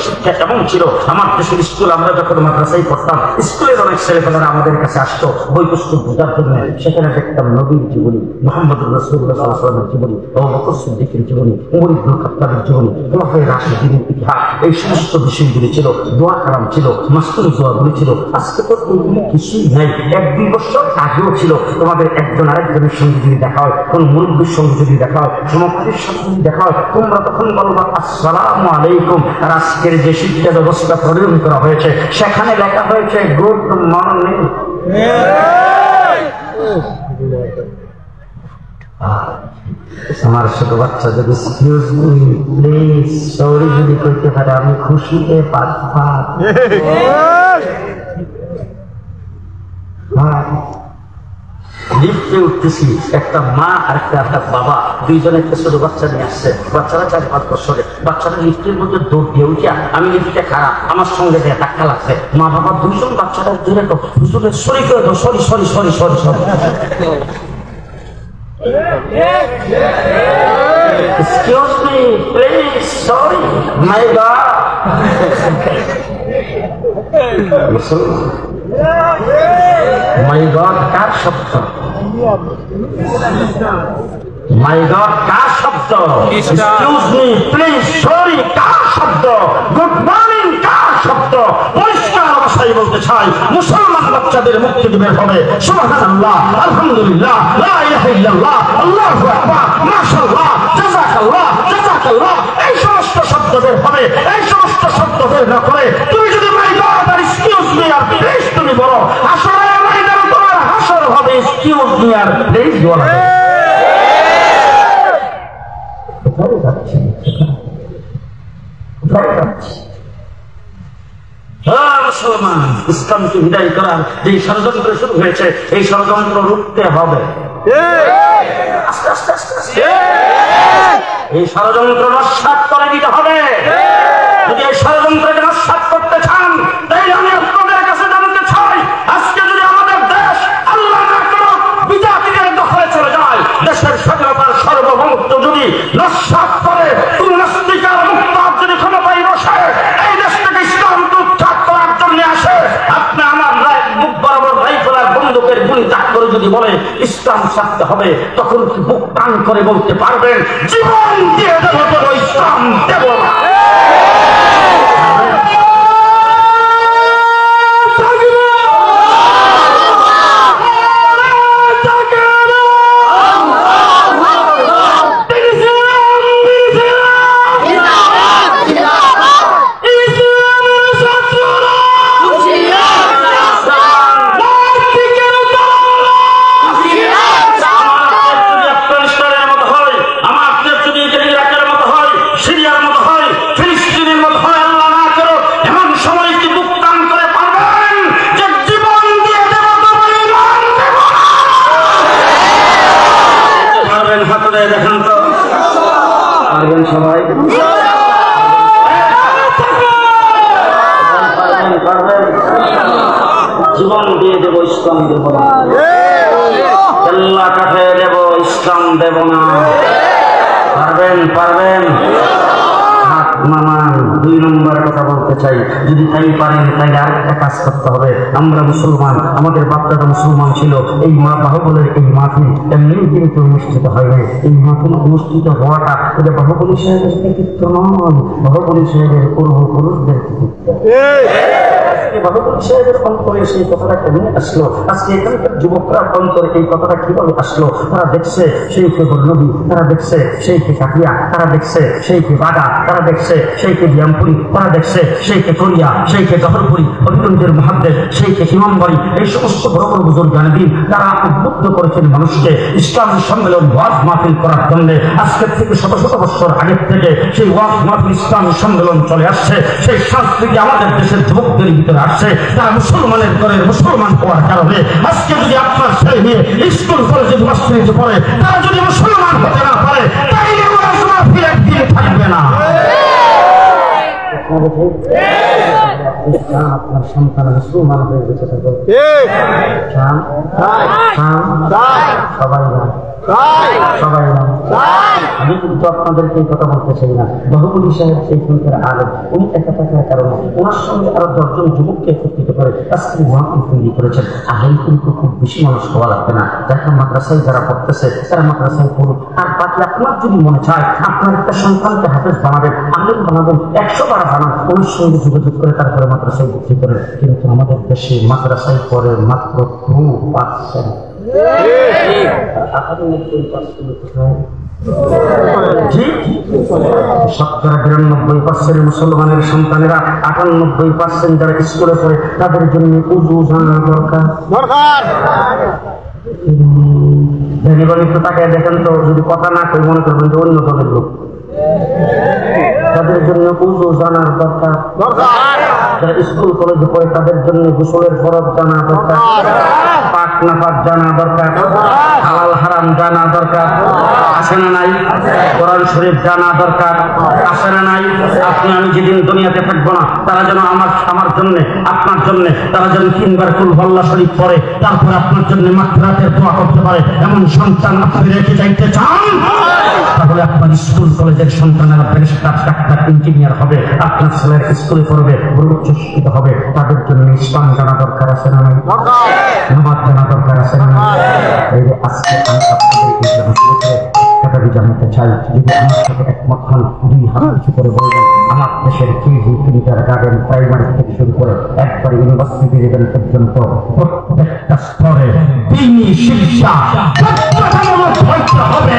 শিক্ষা এমন ছিল আমার দেশের স্কুল আমরা যখন মাদ্রাসায় পড়তাম স্কুলের অনেক ছেলেপেলেরা আমাদের কাছে আসতো বই পুস্তক বোঝার জন্য সেখানে দেখতাম নবীর জীবনী মুহাম্মদুর রাসূলুল্লাহ সাল্লাল্লাহু আলাইহি ওয়াসাল্লামের জীবনী আবু বকর সিদ্দিকের জীবনী উমর ইবনে খাত্তাবের জীবনী খোলাফায়ে রাশিদিনের ইতিহাস এই সমস্ত বিষয়গুলি ছিল দোয়া কালাম ছিল মাসতুল দোয়াগুলি ছিল আজকে তো এগুলি কিছুই নাই এক দুই বছর আগেও ছিল তোমাদের একজন আরেকজনের সঙ্গে যদি দেখা হয় কোন মুরব্বীর সঙ্গে যদি দেখা হয় সমাজের সাথে যদি দেখা হয় তোমরা তখন বলবা আসসালামু আলাইকুম আর আজকের যে শিক্ষা ব্যবস্থা প্রয়োগ করা হয়েছে সেখানে লেখা হয়েছে গুড মর্নিং আমার ছোট বাচ্চা যদি এক্সকিউজ মি প্লিজ সরি যদি কইতে পারে আমি খুশিতে পারবা লিফটে উঠতেছি একটা মা আর একটা বাবা দুইজনে একটা ছোট বাচ্চা নিয়ে আসছে বাচ্চারা 4-5 বছরের বাচ্চারা লিফটের মধ্যে দৌড় দিয়ে উঠিয়া আমি লিফটে খারাপ আমার সঙ্গে দিয়ে ধাক্কা লাগছে মা বাবা দুইজন বাচ্চারা ধরে তো হুজুরের সরি করে দাও sorry sorry sorry sorry sorry Excuse me, please, sorry, my God. My God, কার শব্দ? My God, কার শব্দ? Excuse me, please, sorry, কার শব্দ? Good morning, কার শব্দ? পরিষ্কার ভাষায় বলতে চাই মুসলমান বাচ্চাদের মুক্তি বের হবে সুবহানাল্লাহ আলহামদুলিল্লাহ লা ইলাহা ইল্লাল্লাহ আল্লাহু আকবার মাশাআল্লাহ জাযাকাল্লাহ জাযাকাল্লাহ এই সমস্ত শব্দ বের হবে এই সমস্ত শব্দ বের না করে তুমি যদি মাই গড আর এক্সকিউজ মি আর প্লিজ তুমি বলো আসলে আমার দ্বারা তোমার হাসর হবে এক্সকিউজ মি আর প্লিজ বলো কোথায় যাচ্ছি মুসলমান ইসলামকে বিদায় করার যে ষড়যন্ত্র শুরু হয়েছে এই ষড়যন্ত্র রুখতে হবে আস্তে আস্তে আস্তে আস্তে এই ষড়যন্ত্র নস্যাৎ করে দিতে হবে যদি এই ষড়যন্ত্রকে নস্যাৎ করতে চান তাই আমি আপনাদের কাছে জানতে চাই আজকে যদি আমাদের দেশ আল্লাহ না করুক বিজাতিদের দখলে চলে যায় দেশের স্বাধীনতার সার্বভৌমত্ব যদি নস্যাৎ করে কোন নাস্তিকার মুক্তার যদি ক্ষমতায় বসে এই দেশ থেকে ইসলামকে উৎখাত করার জন্য আসে আপনি আমার বুক বরাবর রাইফেল আর বন্দুকের গুলি তাক করে যদি বলে ইসলাম ছাড়তে হবে তখন কি বুক টান করে বলতে পারবেন জীবন দিয়ে দেব তোর ইসলাম দেব না ইসলামী দেব না, কেল্লা কাঠে দেব, ইসলাম দেব না। পারবেন? পারবেন? নামান। 2 নম্বর কথা বলতে চাই, যদি তাই পারেন তাহলে আরেকটা কাজ করতে হবে। আমরা মুসলমান, আমাদের বাপদাদা মুসলমান ছিল। এই মা বাহুবলের এই মাহফিল এমনি কিন্তু অনুষ্ঠিত হয় নাই। এই মাহফিল অনুষ্ঠিত হওয়াটা এটা বাহুবলী সাহেবের কৃতিত্ব নয়, বাহুবলী সাহেবের পূর্বপুরুষদের কৃতিত্ব। বাহুবলী সাহেবের অন্তরে সেই কথাটা কেমন আসলো? আজকে এখানকার যুবকরা অন্তরে এই কথাটা কিভাবে আসলো? তারা দেখছে সেইকে বল্লভী, তারা দেখছে সেইকে কাটিয়া, তারা দেখছে সেইকে বাগা, তারা দেখছে সেইকে বিয়ামপুরি, তারা দেখছে সেইকে করিয়া, সেইকে জহরপুরি, হবিগঞ্জের মহাদ্দেশ, সেইকে ইমামবাড়ি, এই সমস্ত বড় বড় বুজুর্গ জ্ঞানবীর তারা উদ্বুদ্ধ করেছেন মানুষকে ইসলামী সম্মেলন ওয়াজ মাহফিল করার জন্য। আজকের থেকে শত শত বছর আগের থেকে সেই ওয়াজ মাহফিল ইসলামী সম্মেলন চলে আসছে। সেই সংস্কৃতি আমাদের দেশের যুবকদের ভিতরে আসছে। তারা মুসলমানের ঘরের মুসলমান হওয়ার কারণে আজকে যদি আপনার ছেলে মেয়ে স্কুল কলেজে ইউনিভার্সিটিতে পড়ে, তারা যদি মুসলমান হতে না পারে তাইলে ওয়াজ মাহফিল একদিন থাকবে না। আপনার সন্তান মুসলমান হয়ে বেঁচে থাকবে, সবাই না, সবাই না। আমি কিন্তু আপনাদেরকে এই কথা বলতে চাই না। বাহুবলী সাহেব সেই সংখ্যার আলেম, উনি একা থাকার কারণে ওনার সঙ্গে আরো 10 জন যুবককে একত্রিত করে আজকে ওয়াকিল তৈরি করেছেন। আলেম কিন্তু খুব বেশি মানুষ হওয়া লাগবে না। যারা মাদ্রাসায় যারা পড়তেছে তারা মাদ্রাসায় পড়ুক। আর বাকি আপনার যদি মনে চায় আপনার একটা সন্তানকে হাফেজ বানাবেন, আলেম বানাবেন, 100 বার বানান, ওনার সঙ্গে যোগাযোগ করে তারপরে মাদ্রাসায় ভর্তি করেন। কিন্তু আমাদের দেশে মাদ্রাসায় পড়ে মাত্র 2%। 92% মুসলমানের সন্তানেরা, 98% যারা স্কুলে পড়ে তাদের জন্য উযু জানা দরকার। তাকে দেখেন তো, যদি কথা না কই মনে করবেন যে অন্য দলের লোক। তাদের জন্য উযু জানার দরকার। যারা স্কুল কলেজে পড়ে তাদের জন্য গোসলের ফরজ জানা দরকার, পাক নাপাক জানা দরকার, হালাল হারাম জানা দরকার, আছে না নাই? কোরআন শরীফ জানা দরকার, আছে না নাই? আপনি আমি যেদিন দুনিয়াতে থাকবো না তারা যেন আমার জন্য, আপনার জন্য তারা যেন 3 বার কুল আল্লাহ শরীফ পড়ে, তারপরে আপনার জন্য মাগফিরাতের দোয়া করতে পারে এমন সন্তান আপনি রেখে যাইতে চান? তাহলে আপনার স্কুল কলেজের সন্তানেরা ব্যারিস্টার, ডাক্তার, ইঞ্জিনিয়ার হবে। আপনার ছেলের স্কুলে পড়বে, উচ্চ শিক্ষিত হবে। তাদের জন্য ইসলাম জানা দরকার, আছে না নাই? নামাজ জানা দরকার, আছে না নাই? এই যে আজকে আমি আপনাদেরকে জানাতে চাই, যদি আমার সাথে একমত হন, 2 হাত উঁচু করে বলবেন আমার দেশের কেজি, কিন্ডার গার্ডেন, প্রাইমারি থেকে শুরু করে একবারে ইউনিভার্সিটি লেভেল পর্যন্ত প্রত্যেকটা স্তরে দ্বীনি শিক্ষা বাধ্যতামূলক হতে হবে।